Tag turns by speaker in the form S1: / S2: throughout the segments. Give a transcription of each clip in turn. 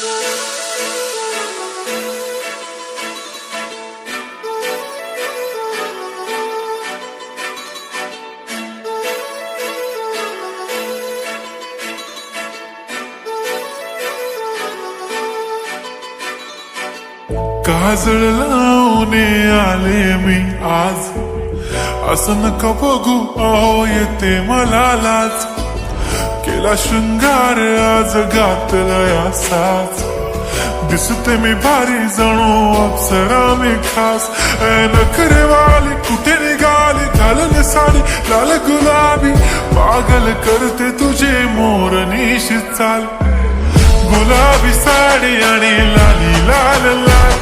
S1: काजळ लावून आले मी आज, असं नका बघू अहो येते मला लाज. केला शृंगार आज घातलाय असाच, दिसते मी भारी जणू अप्सरा मी खास. नखरेवाली कुठे निघाली घालून साडी लाल गुलाबी, पागल करते तुझे मोरनीशी चाल. गुलाबी साडी आणि लाली लाल लाल,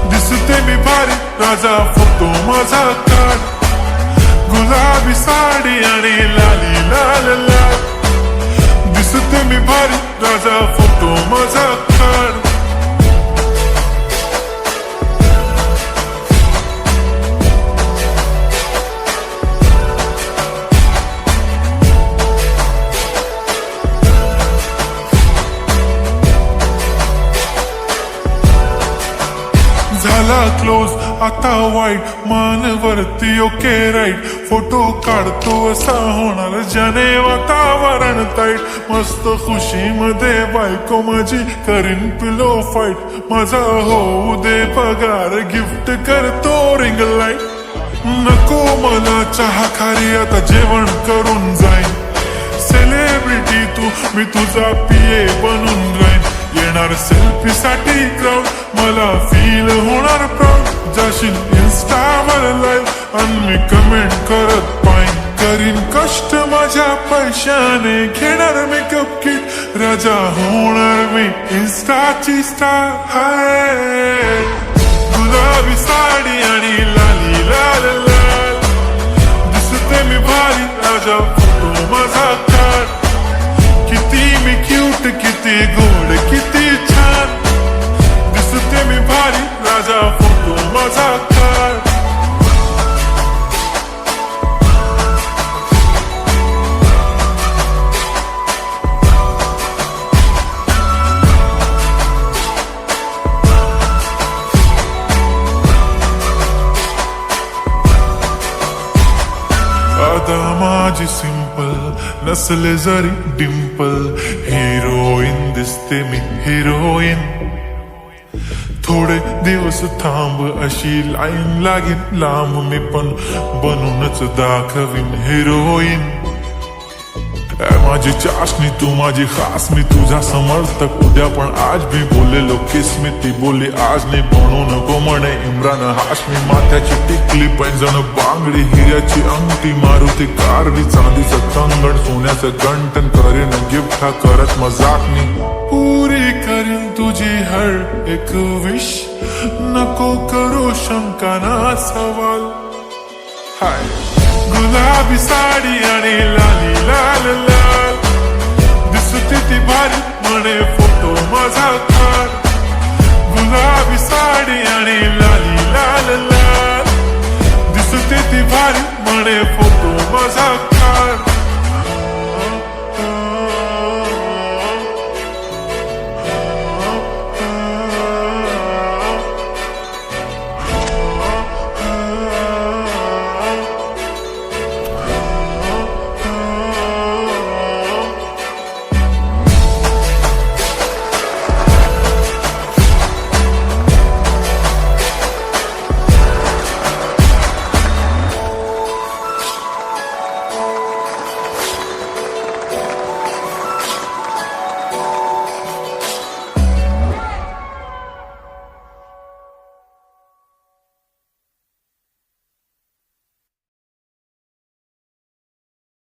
S1: दिसते मी भारी राजा फोटो माझा काढ. गुलाबी साडी आणि लाली लाल लाल, दिसते मी भारी राजा फोटो माझा काढ. झाला क्लोज आता वाईट, मान वरती ओके राईट. फोटो काढतो असा होणार ज्याने वातावरण ताईट. मस्त खुशी मध्ये बायको माझी करीन पिलो फाईट. माझा होऊ दे पगार गिफ्ट करतो रिंग लाईट. नको मला चहा खारी आता जेवण करून जाईन. सेलिब्रिटी तू मी तुझा पिये बनून राहीन. येणार सेल्फी साठी क्राऊड मला फील होणार प्राऊड. जाशील इन्स्टावर लाईव्ह आणि मी कमेंट करत पाईन. करीन कष्ट माझ्या पैशाने घेणार मेकअप किट. राजा होणार मी इन्स्टाची स्टार. हाय गुलाबी साडी आणि लाली लाल लाल, दिसते मी भारी राजा फोटो माझा काढ. किती मी क्यूट किती गोड किती छान, दिसते मी भारी राजा फोटो माझा काढ. आता माझी सिंपल नसले जरी डिंपल, हिरोईन दिसते मी हिरोईन. थोडे दिवस थांब अशी लाईन लागेल लांब, मी पण बनूनच दाखवीन हिरोईन. माझी चाशनी तू माझी खास, मी तुझा समर्थक उद्या पण आज भी बोलेलो किस मी. ती बोली आज नाही बनू नको म्हणे इम्रान हाशमी. माथ्याची टिकली पैंजण बांगडी हिऱ्याची अंगठी, मारुती कारवी चांदीचं कंगण सोन्याचं गंटन. करीन गिफ्ट हा करत मजाक मी. पुरी करीन तुझी हर एक विश, नको करू शंका ना सवाल. हाय गुलाबी साडी आणि लाली लाल लाल, दिसते ती भारी म्हणे